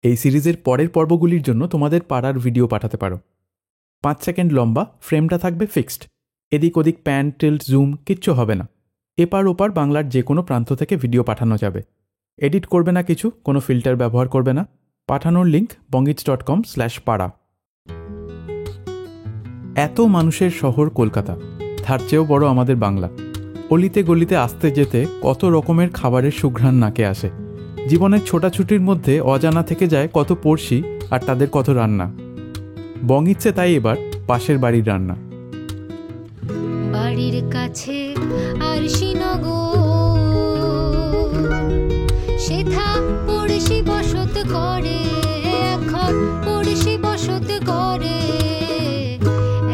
এই সিরিজের পরের পর্বগুলির জন্য তোমাদের পাড়ার ভিডিও পাঠাতে পারো। 5 সেকেন্ড লম্বা, ফ্রেমটা থাকবে ফিক্সড, এদিক ওদিক প্যান টিল্ট জুম কিচ্ছু হবে না। এপার ওপার বাংলার যে কোনো প্রান্ত থেকে ভিডিও পাঠানো যাবে। এডিট করবে না কিছু, কোনো ফিল্টার ব্যবহার করবে না। পাঠানোর লিঙ্ক bongits.com/para। এত মানুষের শহর কলকাতা, তার চেয়েও বড় আমাদের বাংলা। অলিতে গলিতে আসতে যেতে কত রকমের খাবারের সুঘ্রাণ নাকে আসে। জীবনের ছোটাছুটির মধ্যে অজানা থেকে যায় কত পড়শি আর তাদের কত রান্না। বঙ্গিচ্ছে তাই এবার পাশের বাড়ির রান্না। বাড়ির কাছে আর সেথা পড়শি বসত করে, এখন পড়শি বসত করে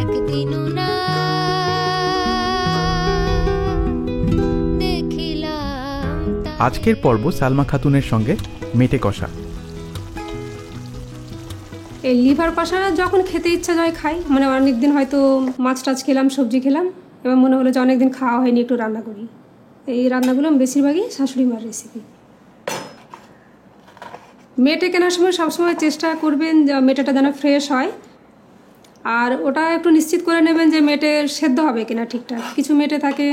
একদিনও না দেখিলাম। আজকের পর্ব সালমা খাতুনের সঙ্গে মেটে কষা। এই লিভার কষা যখন খেতে ইচ্ছা যায় খাই, মানে অনেকদিন হয়তো মাছ টাছ খেলাম, সবজি খেলাম, এবার মনে হলো যে অনেকদিন খাওয়া হয়নি, একটু রান্না করি। এই রান্নাগুলো বেশিরভাগই শাশুড়ি মার রেসিপি। মেটে কেনার সময় সবসময় চেষ্টা করবেন যে মেটেটা যেন ফ্রেশ হয়, আর ওটা একটু নিশ্চিত করে নেবেন যে মেটে সেদ্ধ হবে কিনা ঠিকঠাক। কিছু মেটে থাকে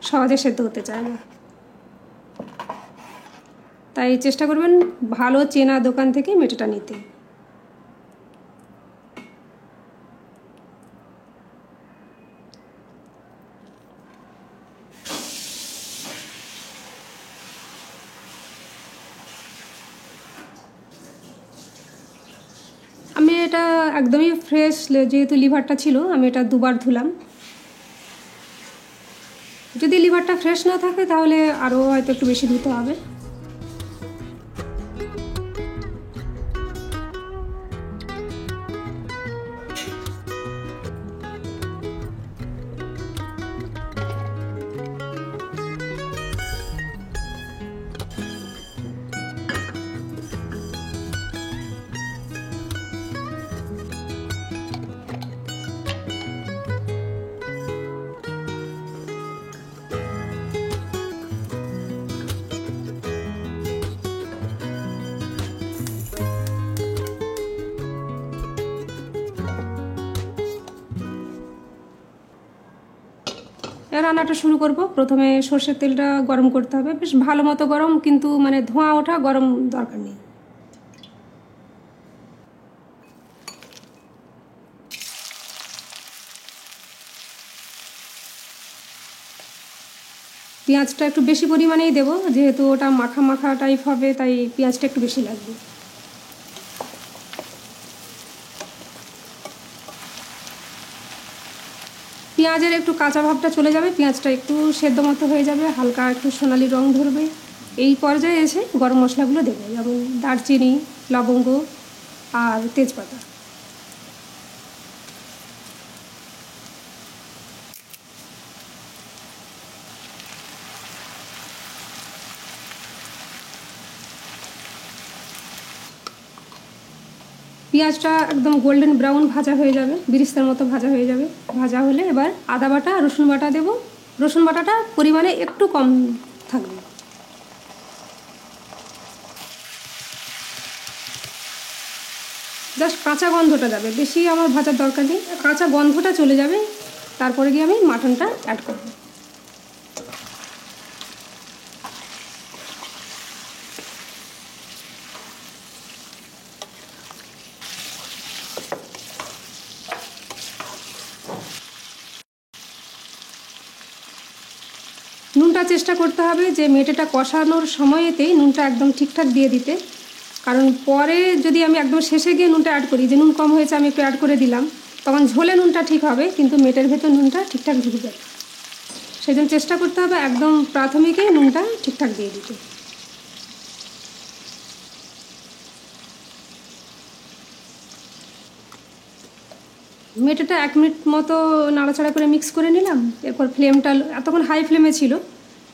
সহজে সেদ্ধ হতে চায় না, তাই চেষ্টা করবেন ভালো চেনা দোকান থেকে মেটেটা নিতে। আমি এটা একদমই ফ্রেশ, যেহেতু লিভারটা ছিল আমি এটা দুবার ধুলাম। যদি লিভারটা ফ্রেশ না থাকে তাহলে আরও হয়তো একটু বেশি ধুতে হবে। রান্নাটা শুরু করব। প্রথমে সর্ষের তেলটা গরম করতে হবে, বেশ ভালো মতো গরম, কিন্তু মানে ধোঁয়া ওঠা গরম দরকার নেই। পেঁয়াজটা একটু বেশি পরিমাণেই দেবো, যেহেতু ওটা মাখা মাখা টাইপ হবে, তাই পেঁয়াজটা একটু বেশি লাগবে। পেঁয়াজের একটু কাঁচা ভাবটা চলে যাবে, পেঁয়াজটা একটু সেদ্ধ মতো হয়ে যাবে, হালকা একটু সোনালি রং ধরবে। এই পর্যায়ে এসে গরম মশলাগুলো দেবো, যেমন দারচিনি, লবঙ্গ আর তেজপাতা। পেঁয়াজটা একদম গোল্ডেন ব্রাউন ভাজা হয়ে যাবে, বিরিস্তার মতো ভাজা হয়ে যাবে। ভাজা হলে এবার আদা বাটা, রসুন বাটা দেবো। রসুন বাটাটা পরিমাণে একটু কম থাকবে। জাস্ট কাঁচা গন্ধটা যাবে, বেশি আমার ভাজার দরকার নেই। কাঁচা গন্ধটা চলে যাবে, তারপরে গিয়ে আমি মাটনটা অ্যাড করব। নুনটা চেষ্টা করতে হবে যে মেটেটা কষানোর সময়তেই নুনটা একদম ঠিকঠাক দিয়ে দিতে, কারণ পরে যদি আমি একদম শেষে গিয়ে নুনটা অ্যাড করি, যে নুন কম হয়েছে আমি একটু অ্যাড করে দিলাম, তখন ঝোলে নুনটা ঠিক হবে কিন্তু মেটের ভেতর নুনটা ঠিকঠাক ঢুকে যাবে। সেই জন্য চেষ্টা করতে হবে একদম প্রাথমিকেই নুনটা ঠিকঠাক দিয়ে দিতে। মেটেটা 1 মিনিট মতো নাড়াচাড়া করে মিক্স করে নিলাম। এরপর ফ্লেমটা, এতক্ষণ হাই ফ্লেমে ছিল,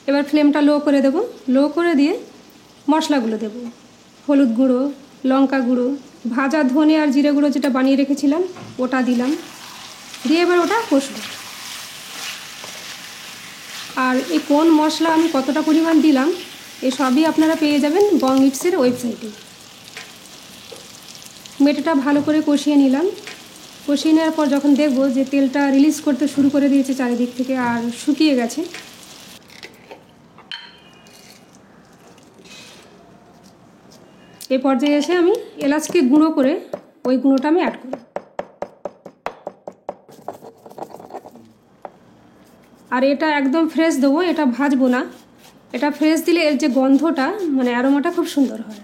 এবার ফ্লেমটা লো করে দেব। লো করে দিয়ে মশলাগুলো দেব। হলুদ গুঁড়ো, লঙ্কা গুঁড়ো, ভাজা ধনে আর জিরে গুঁড়ো যেটা বানিয়ে রেখেছিলাম ওটা দিলাম, দিয়ে এবার ওটা কষবো। আর এই কোন মশলা আমি কতটা পরিমাণ দিলাম এই সবই আপনারা পেয়ে যাবেন বং ইটসের ওয়েবসাইটে। মেটেটা ভালো করে কষিয়ে নিলাম। কষিয়ে নেওয়ার পর যখন দেখব যে তেলটা রিলিজ করতে শুরু করে দিয়েছে চারিদিক থেকে আর শুকিয়ে গেছে, এই পর্যায়ে এসে আমি এলাচকে গুঁড়ো করে ওই গুঁড়োটা আমি অ্যাড করি। আর এটা একদম ফ্রেশ দেবো, এটা ভাজবো না। এটা ফ্রেশ দিলে এর যে গন্ধটা মানে অ্যারোমাটা খুব সুন্দর হয়।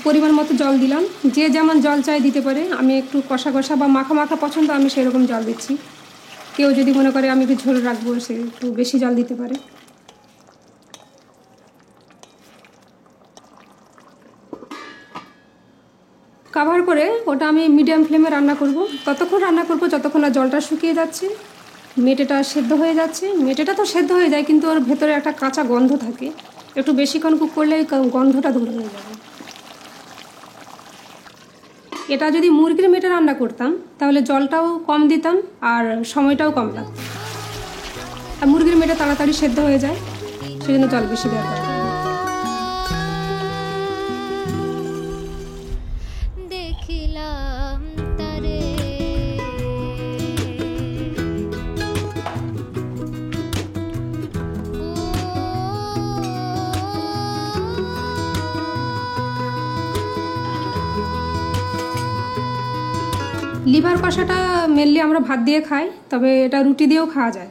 পরিমাণ মতো জল দিলাম, যে যেমন জল চাই দিতে পারে। আমি একটু কষা কষা বা মাখা মাখা পছন্দ, আমি সেরকম জল দিচ্ছি। কেউ যদি মনে করে আমি একটু ঝোল রাখবো, সে একটু বেশি জল দিতে পারে। কভার করে ওটা আমি মিডিয়াম ফ্লেমে রান্না করব। ততক্ষণ রান্না করব যতক্ষণ না জলটা শুকিয়ে যাচ্ছে, মেটেটা সেদ্ধ হয়ে যাচ্ছে। মেটেটা তো সেদ্ধ হয়ে যায়, কিন্তু ওর ভেতরে একটা কাঁচা গন্ধ থাকে। একটু বেশিক্ষণ কুক করলে গন্ধটা দূর হয়ে যাবে। এটা যদি মুরগির মেটে রান্না করতাম তাহলে জলটাও কম দিতাম আর সময়টাও কম লাগতো। আর মুরগির মেটে তাড়াতাড়ি সেদ্ধ হয়ে যায়, সেজন্য জল বেশি দেওয়ার দরকার। দেখিলাম তারে লিভার কষাটা মেনলি আমরা ভাত দিয়ে খাই, তবে এটা রুটি দিয়েও খাওয়া যায়।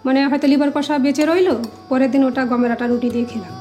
মানে হয়তো লিভার কষা বেঁচে রইলো, পরের দিন ওটা গমের আটা রুটি দিয়ে খেলাম।